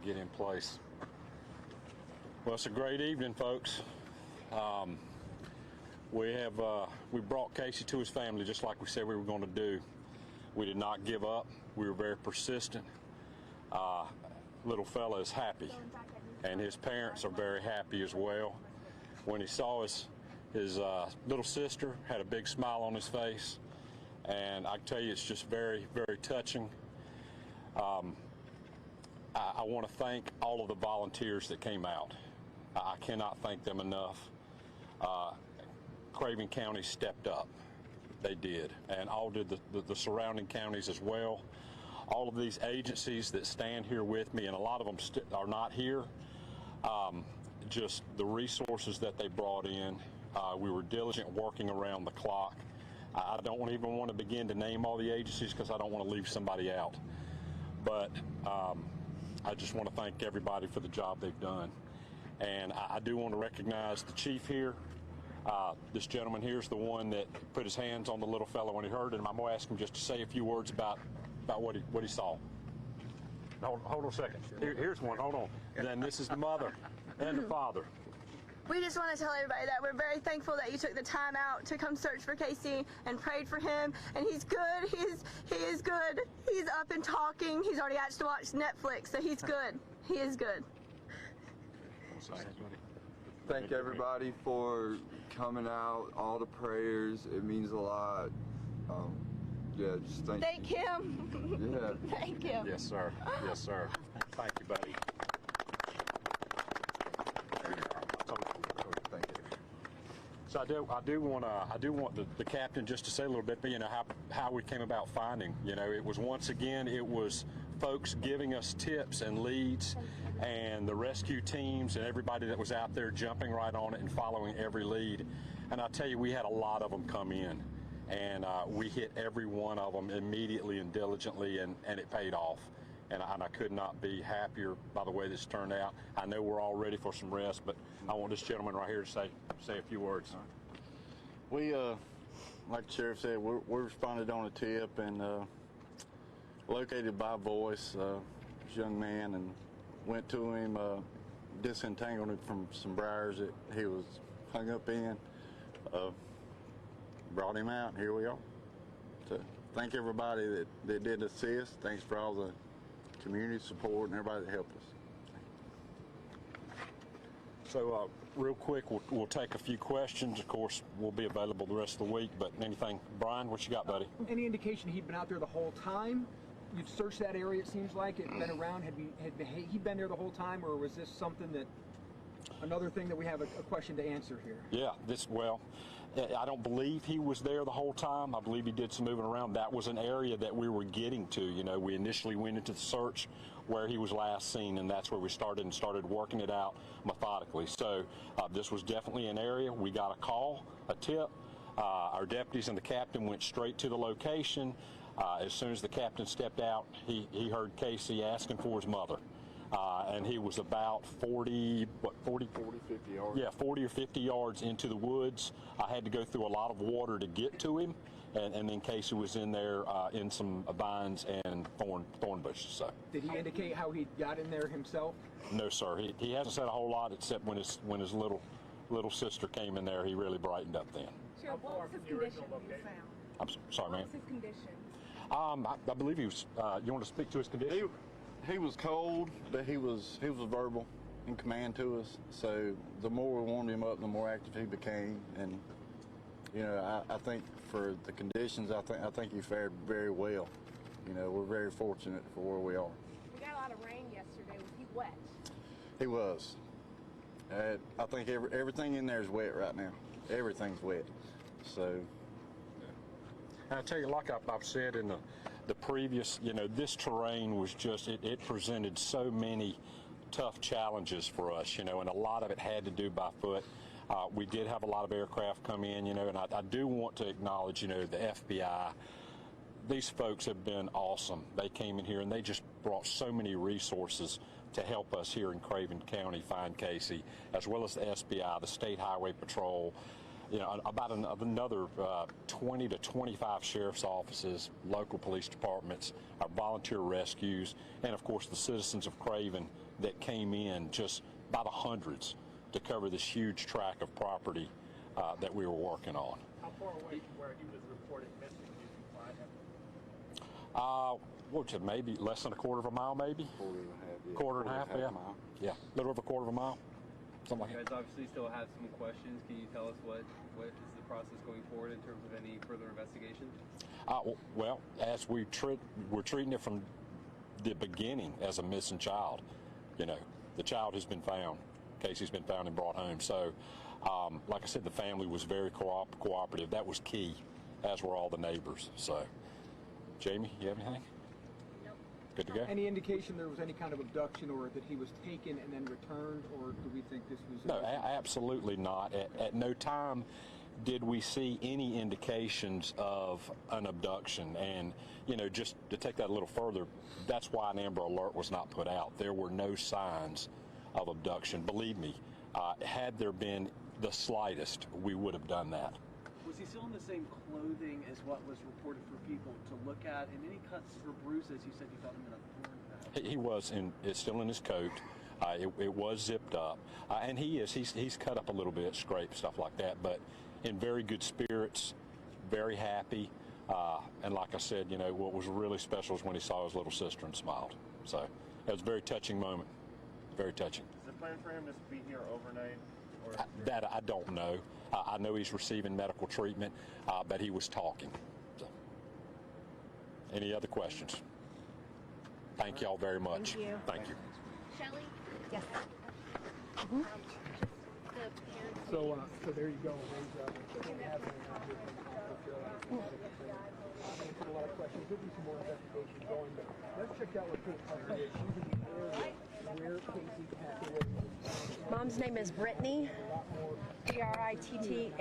get in place. Well, it's a great evening, folks. We brought Casey to his family just like we said we were going to do. We did not give up. We were very persistent. Little fella is happy, and his parents are very happy as well. When he saw his little sister, had a big smile on his face, and I can tell you it's just very, very touching. I want to thank all of the volunteers that came out. I cannot thank them enough. Craven County stepped up. They did, and all did the surrounding counties as well. All of these agencies that stand here with me, and a lot of them are not here, just the resources that they brought in. We were diligent, working around the clock. I don't even want to begin to name all the agencies because I don't want to leave somebody out. But I just want to thank everybody for the job they've done. And I do want to recognize the chief here. This gentleman here is the one that put his hands on the little fellow when he heard him. I'm going to ask him just to say a few words about what he saw. Hold on a second. Here's one. Hold on. And then this is the mother and the father. We just want to tell everybody that we're very thankful that you took the time out to come search for Casey and prayed for him. And he's good. He is good. He's up and talking. He's already asked to watch Netflix, so he's good. He is good. Thank everybody for coming out, all the prayers. It means a lot. Yeah, just thank you. Him. Yeah. Thank him. Yes, sir. Yes, sir. Thank you, buddy. Thank you. So I do want the captain just to say a little bit, you know, how we came about finding. You know, it was once again, it was folks giving us tips and leads, and the rescue teams and everybody that was out there jumping right on it and following every lead. And I'll tell you, we had a lot of them come in, and we hit every one of them immediately and diligently, and it paid off. And I could not be happier by the way this turned out. I know we're all ready for some rest, but I want this gentleman right here to say a few words. We, like the sheriff said, we responded on a tip and located by voice this young man and went to him, disentangled him from some briars that he was hung up in, brought him out, and here we are. So thank everybody that did assist. Thanks for all the community support and everybody that helped us. So real quick, we'll take a few questions. Of course, we'll be available the rest of the week, but anything, Brian, what you got, buddy? Any indication he'd been out there the whole time? You've searched that area, it seems like, it been around. Had he been there the whole time, or was this something that, another thing that we have a question to answer here? Yeah, well, I don't believe he was there the whole time. I believe he did some moving around. That was an area that we were getting to. You know, we initially went into the search where he was last seen, and that's where we started working it out methodically. So this was definitely an area. We got a call, a tip. Our deputies and the captain went straight to the location. As soon as the captain stepped out, he heard Casey asking for his mother. And he was about 40, 50 yards? Yeah, 40 or 50 yards into the woods. I had to go through a lot of water to get to him, and then Casey was in there in some vines and thorn bushes. So. Did he indicate how he got in there himself? No, sir. He hasn't said a whole lot except when his little sister came in there, he really brightened up then. Sure, what was his condition you found? I'm sorry, ma'am. What was his condition? I believe he was, you want to speak to his condition? He was cold, but he was verbal in command to us. So the more we warmed him up, the more active he became. And you know, I think for the conditions, I think he fared very well. You know, we're very fortunate for where we are. We got a lot of rain yesterday. Was he wet? He was. I think everything in there is wet right now. Everything's wet. So. And I tell you, like I've said in the previous, you know, this terrain was just, it presented so many tough challenges for us, you know, and a lot of it had to do by foot. We did have a lot of aircraft come in, you know, and I do want to acknowledge, you know, the FBI. These folks have been awesome. They came in here and they just brought so many resources to help us here in Craven County find Casey, as well as the SBI, the State Highway Patrol, you know, about another 20 to 25 sheriff's offices, local police departments, our volunteer rescues, and of course the citizens of Craven that came in just by the hundreds to cover this huge tract of property that we were working on. How far away from where he was reported missing did you find him? What was it, maybe less than a quarter of a mile, maybe? Quarter and a half, yeah. mile. Yeah, a little over a quarter of a mile, something like You that. guys obviously still have some questions. Can you tell us what is the process going forward in terms of any further investigation? Well, as we're treating it from the beginning as a missing child. You know, the child has been found. Casey's been found and brought home. So, like I said, the family was very cooperative. That was key, as were all the neighbors. So, Jamie, you have anything? Nope. Good to go? Any indication there was any kind of abduction or that he was taken and then returned, or do we think this was... No, absolutely not. At no time did we see any indications of an abduction. And, you know, just to take that a little further, that's why an Amber Alert was not put out. There were no signs of abduction. Believe me, had there been the slightest, we would have done that. Was he still in the same clothing as what was reported for people to look at? And any cuts or bruises? You said you found him in a thorn patch. He was it's still in his coat. It was zipped up, and he's cut up a little bit, scraped, stuff like that, but in very good spirits, very happy, and like I said, you know, what was really special is when he saw his little sister and smiled. So it was a very touching moment, very touching. Is the plan for him to be here overnight? Or That I don't know. I know he's receiving medical treatment, but he was talking. So. Any other questions? Thank y'all very much. Thank you. Thank you. Shelley? Yes. The parents. So there you go. They have answered a lot of questions. There'll be some more investigation going, but let's check out what Kate Parker is. She's in the area where Casey passed away. Mom's name is Brittany, Brittany.